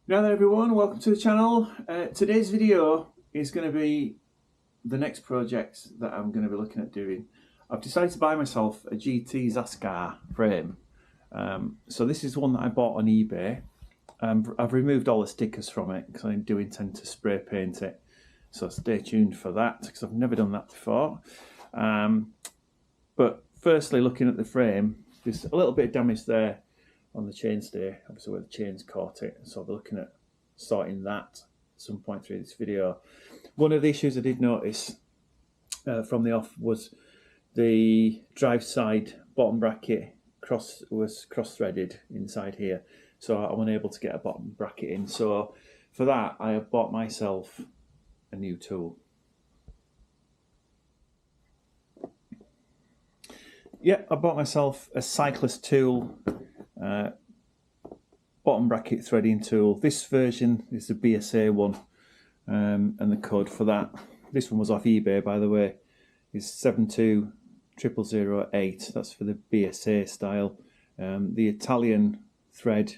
Now then everyone, welcome to the channel. Today's video is going to be the next project that I'm going to be looking at doing. I've decided to buy myself a GT Zascar frame. So this is one that I bought on eBay. I've removed all the stickers from it because I do intend to spray paint it. So stay tuned for that because I've never done that before. But firstly, looking at the frame, there's a little bit of damage there on the chainstay, obviously where the chain's caught it, so I'll be looking at sorting that at some point through this video. One of the issues I did notice from the off was the drive side bottom bracket was cross-threaded inside here, so I'm unable to get a bottom bracket in. So for that I have bought myself a new tool. Yeah, I bought myself a Cyclus tool, bottom bracket threading tool. This version is the BSA one, and the code for that, this one was off eBay by the way, is 72008. That's for the BSA style. The Italian thread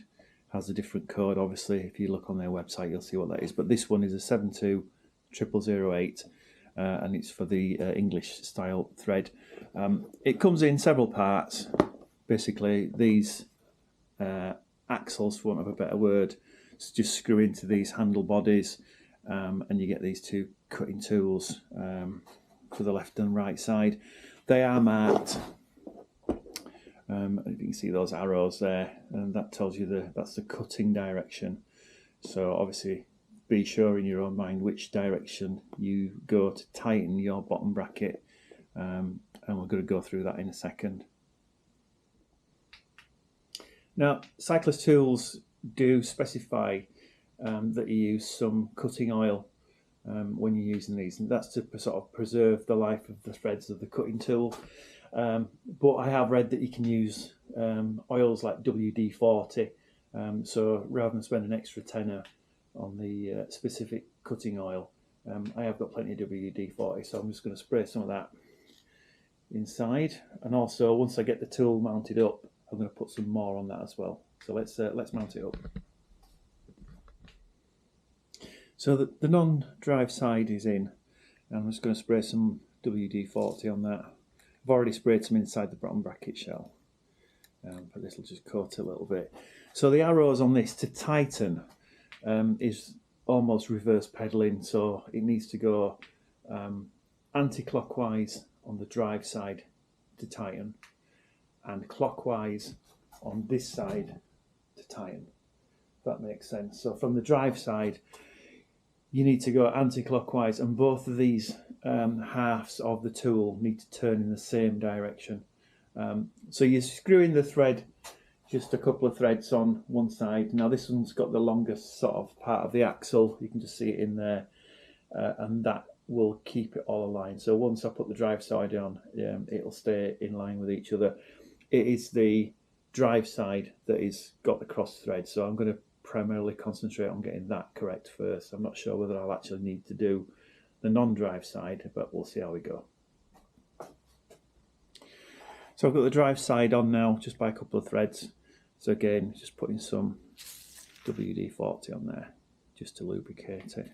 has a different code. Obviously if you look on their website you'll see what that is, but this one is a 72008, and it's for the English style thread. It comes in several parts. Basically these axles, for want of a better word, so just screw into these handle bodies, and you get these two cutting tools for the left and right side. They are marked. You can see those arrows there, and that tells you that's the cutting direction. So obviously be sure in your own mind which direction you go to tighten your bottom bracket, and we're going to go through that in a second. Now, Cyclus tools do specify that you use some cutting oil when you're using these, and that's to sort of preserve the life of the threads of the cutting tool. But I have read that you can use oils like WD-40, so rather than spend an extra tenner on the specific cutting oil, I have got plenty of WD-40, so I'm just going to spray some of that inside. And also, once I get the tool mounted up, I'm going to put some more on that as well. So let's mount it up. So the non-drive side is in, and I'm just going to spray some WD-40 on that. I've already sprayed some inside the bottom bracket shell, but this will just coat a little bit. So the arrows on this to tighten is almost reverse pedaling, so it needs to go anti-clockwise on the drive side to tighten, and clockwise on this side to tighten, if that makes sense. So from the drive side you need to go anti-clockwise, and both of these halves of the tool need to turn in the same direction. So you're screwing the thread, just a couple of threads on one side. Now this one's got the longest sort of part of the axle, you can just see it in there, and that will keep it all aligned. So once I put the drive side on, it'll stay in line with each other. It is the drive side that is got the cross thread, so I'm going to primarily concentrate on getting that correct first. I'm not sure whether I'll actually need to do the non-drive side, but we'll see how we go. So I've got the drive side on now, just by a couple of threads. So again, just putting some WD-40 on there, just to lubricate it.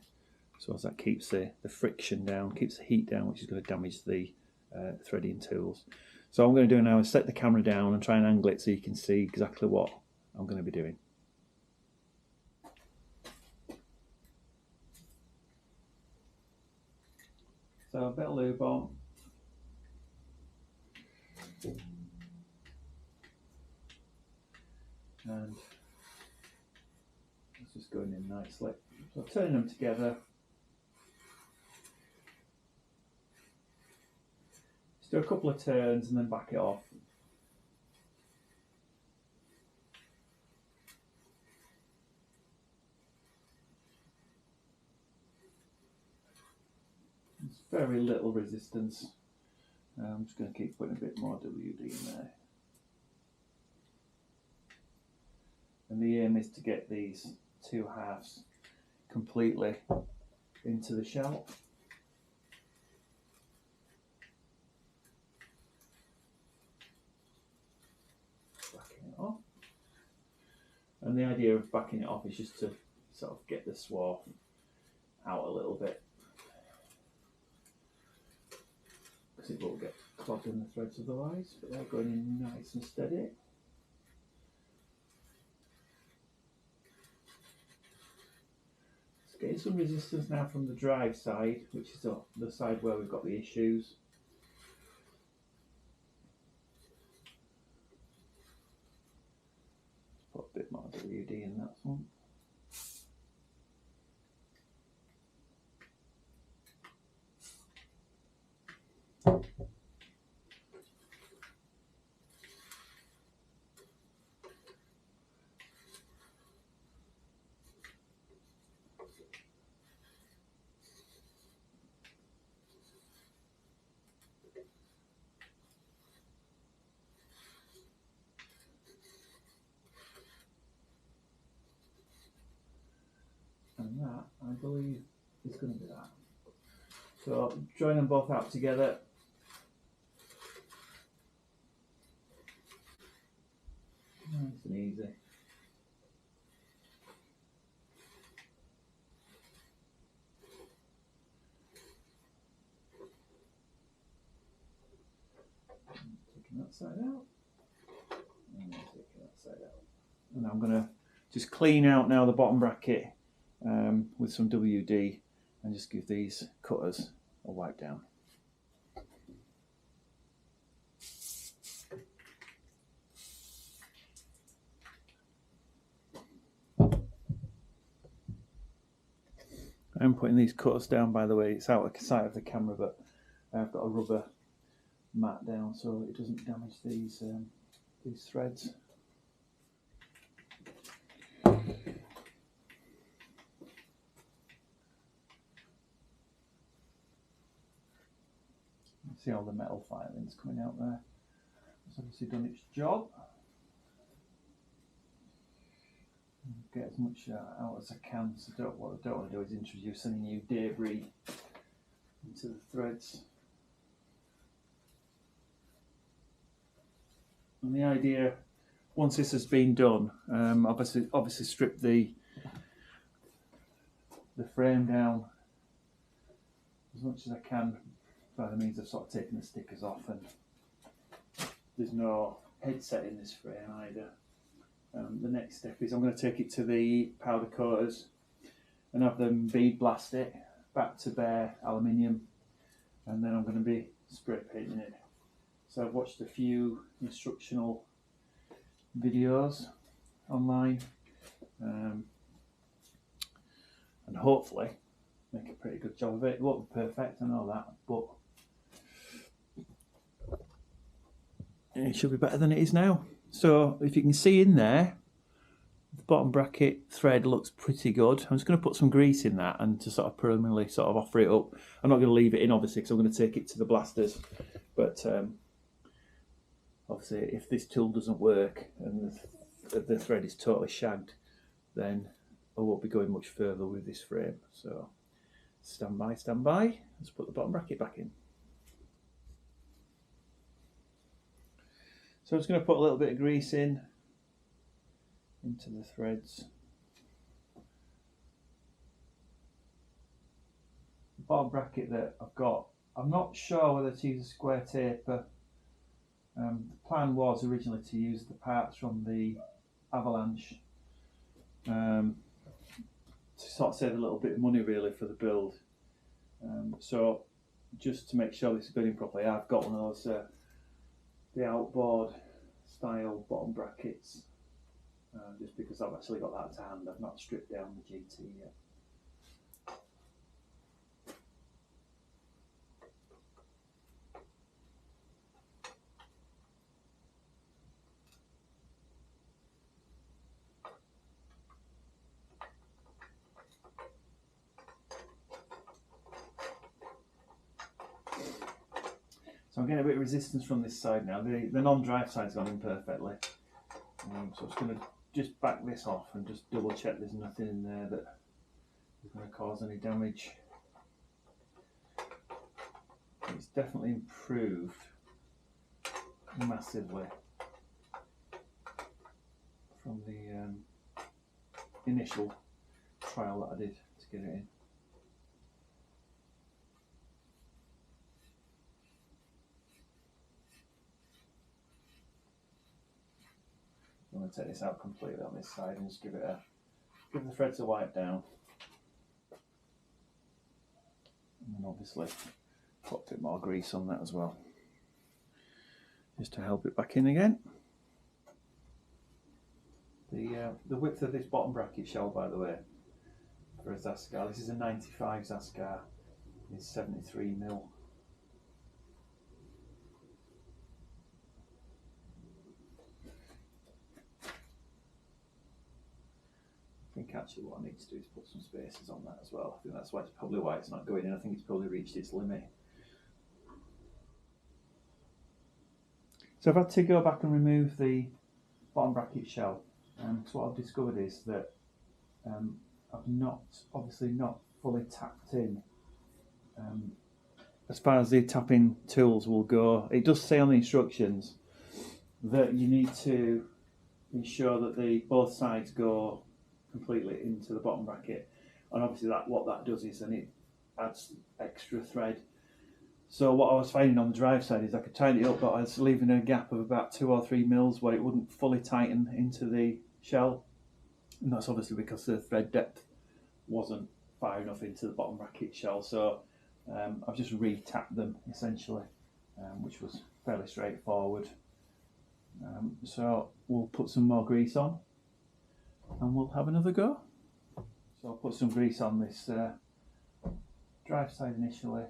So as that keeps the friction down, keeps the heat down, which is going to damage the threading tools. So what I'm going to do now is set the camera down and try and angle it so you can see exactly what I'm going to be doing. So a bit of lube on. And it's just going in nicely. So turning them together. Just do a couple of turns and then back it off. It's very little resistance. I'm just going to keep putting a bit more WD in there. And the aim is to get these two halves completely into the shell. Backing it off. And the idea of backing it off is just to sort of get the swarf out a little bit, because it will get clogged in the threads otherwise, but they're going in nice and steady. It's getting some resistance now from the drive side, which is the side where we've got the issues. Put a bit more WD in that one. And that, I believe, is going to be that. So join them both out together. Nice and easy. Taking that side out. And taking that side out. And I'm going to just clean out now the bottom bracket with some WD and just give these cutters a wipe down. I'm putting these cutters down, by the way. It's out of sight of the camera, but I've got a rubber mat down so it doesn't damage these threads. See all the metal filings coming out there. It's obviously done its job. Get as much out as I can. So what I don't want to do is introduce any new debris into the threads. And the idea, once this has been done, obviously strip the frame down as much as I can by the means of sort of taking the stickers off, and there's no headset in this frame either. The next step is I'm going to take it to the powder coaters and have them bead blast it back to bare aluminium, and then I'm going to be spray painting it. So I've watched a few instructional videos online and hopefully make a pretty good job of it. It won't be perfect, I know that, but it should be better than it is now. So if you can see in there, the bottom bracket thread looks pretty good. I'm just going to put some grease in that and to sort of preliminarily sort of offer it up. I'm not going to leave it in obviously because I'm going to take it to the blasters, but obviously if this tool doesn't work and the thread is totally shagged, then I won't be going much further with this frame. So stand by, stand by. Let's put the bottom bracket back in. So I'm just going to put a little bit of grease into the threads. The bottom bracket that I've got, I'm not sure whether to use a square taper. The plan was originally to use the parts from the Avalanche to sort of save a little bit of money really for the build. So just to make sure this is going properly, I've got one of those the outboard style bottom brackets, just because I've actually got that to hand. I've not stripped down the GT yet. So I'm getting a bit of resistance from this side now. The non-drive side's gone in perfectly. So I'm just going to just back this off and just double check there's nothing in there that is going to cause any damage. It's definitely improved massively from the initial trial that I did to get it in. I'm going to take this out completely on this side and just give the threads a wipe down. And then obviously put a bit more grease on that as well, just to help it back in again. The width of this bottom bracket shell, by the way, for a Zascar, this is a 95 Zascar, is 73mm. I think actually what I need to do is put some spaces on that as well. I think that's probably why it's not going in. I think it's probably reached its limit. So I've had to go back and remove the bottom bracket shell. So what I've discovered is that I've obviously not fully tapped in. As far as the tapping tools will go, it does say on the instructions that you need to ensure that both sides go completely into the bottom bracket, and obviously what that does is then it adds extra thread. So what I was finding on the drive side is I could tighten it up, but I was leaving a gap of about 2 or 3 mils where it wouldn't fully tighten into the shell, and that's obviously because the thread depth wasn't far enough into the bottom bracket shell. So I've just re-tapped them essentially, which was fairly straightforward. So we'll put some more grease on and we'll have another go. So I'll put some grease on this drive side initially,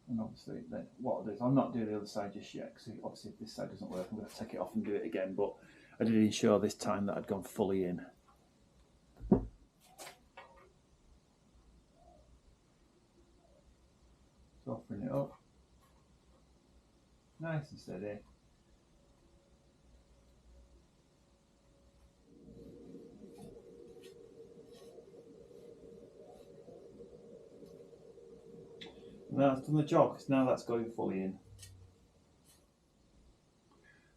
and obviously then what I'll do is I'll not do the other side just yet, because obviously if this side doesn't work I'm going to take it off and do it again, but I did ensure this time that I'd gone fully in. Softening it up, nice and steady. Now that's done the job, because now that's going fully in.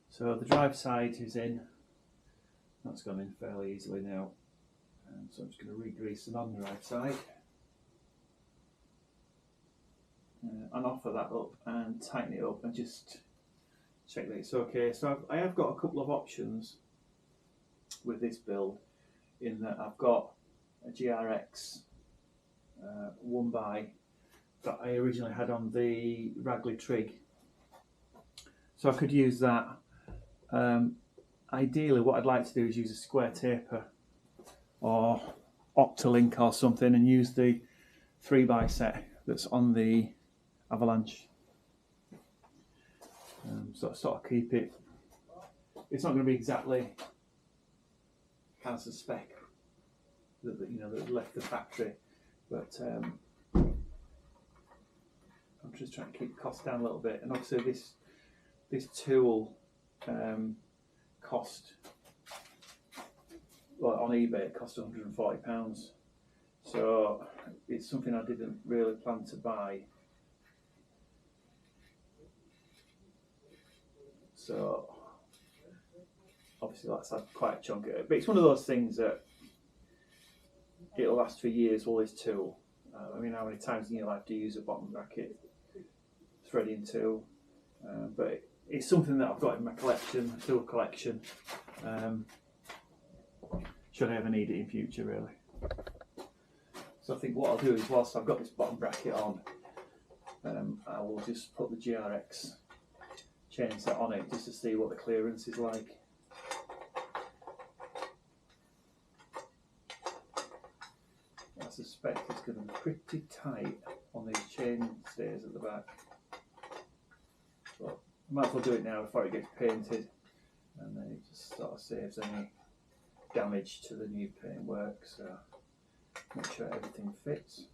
So the drive side is in, that's gone in fairly easily now. So I'm just going to re-grease it on the right side. And offer that up and tighten it up and just check that it's okay. So I have got a couple of options with this build, in that I've got a GRX 1x that I originally had on the Ragley Trig, so I could use that. Ideally what I'd like to do is use a square taper or Octolink or something, and use the 3x set that's on the Avalanche. So sort of keep it, it's not going to be exactly as the spec that left the factory, but I'm just trying to keep costs down a little bit. And obviously this tool cost, well, on eBay it cost £140, so it's something I didn't really plan to buy. So obviously that's had quite a chunk of it, but it's one of those things that it'll last for years, all this tool. I mean, how many times in your life do you use a bottom bracket threading tool? But it's something that I've got in my collection, tool collection, should I ever need it in future, really. So I think what I'll do is, whilst I've got this bottom bracket on, I will just put the GRX chain set on it just to see what the clearance is like. I suspect it's going to be pretty tight on these chain stays at the back, but I might as well do it now before it gets painted, and then it just sort of saves any damage to the new paintwork. So make sure everything fits.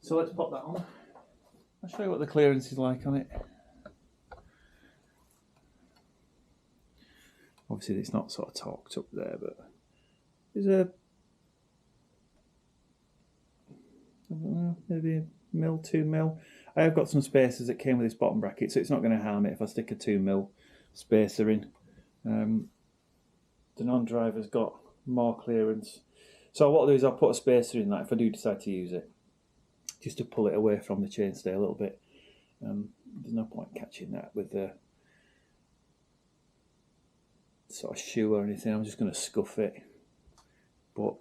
So let's pop that on. I'll show you what the clearance is like on it. Obviously it's not sort of torqued up there, but there's a, I don't know, maybe a mil, 2 mil. I have got some spacers that came with this bottom bracket, so it's not going to harm it if I stick a 2 mil spacer in. The non-driver's got more clearance. So what I'll do is I'll put a spacer in that if I do decide to use it, just to pull it away from the chainstay a little bit. There's no point catching that with the sort of shoe or anything. I'm just going to scuff it. But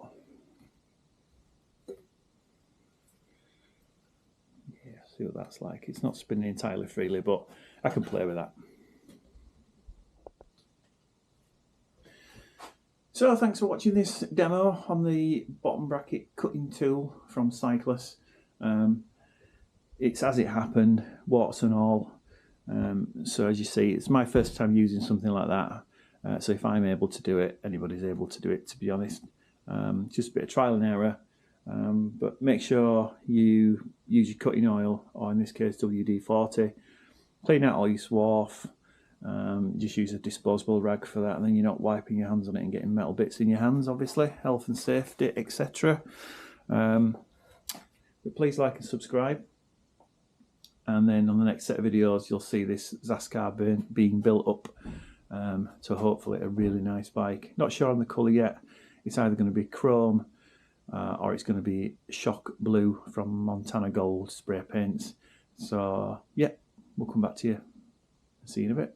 yeah, see what that's like. It's not spinning entirely freely, but I can play with that. So thanks for watching this demo on the bottom bracket cutting tool from Cyclus. It's as it happened, warts and all. So as you see, it's my first time using something like that. So if I'm able to do it, anybody's able to do it, to be honest. Just a bit of trial and error. But make sure you use your cutting oil, or in this case WD-40. Clean out all your swarf. Just use a disposable rag for that, and then you're not wiping your hands on it and getting metal bits in your hands, obviously. Health and safety, etc. But please like and subscribe. And then on the next set of videos, you'll see this Zascar being built up to hopefully a really nice bike. Not sure on the colour yet. It's either going to be chrome or it's going to be shock blue from Montana Gold spray paints. So yeah, we'll come back to you. See you in a bit.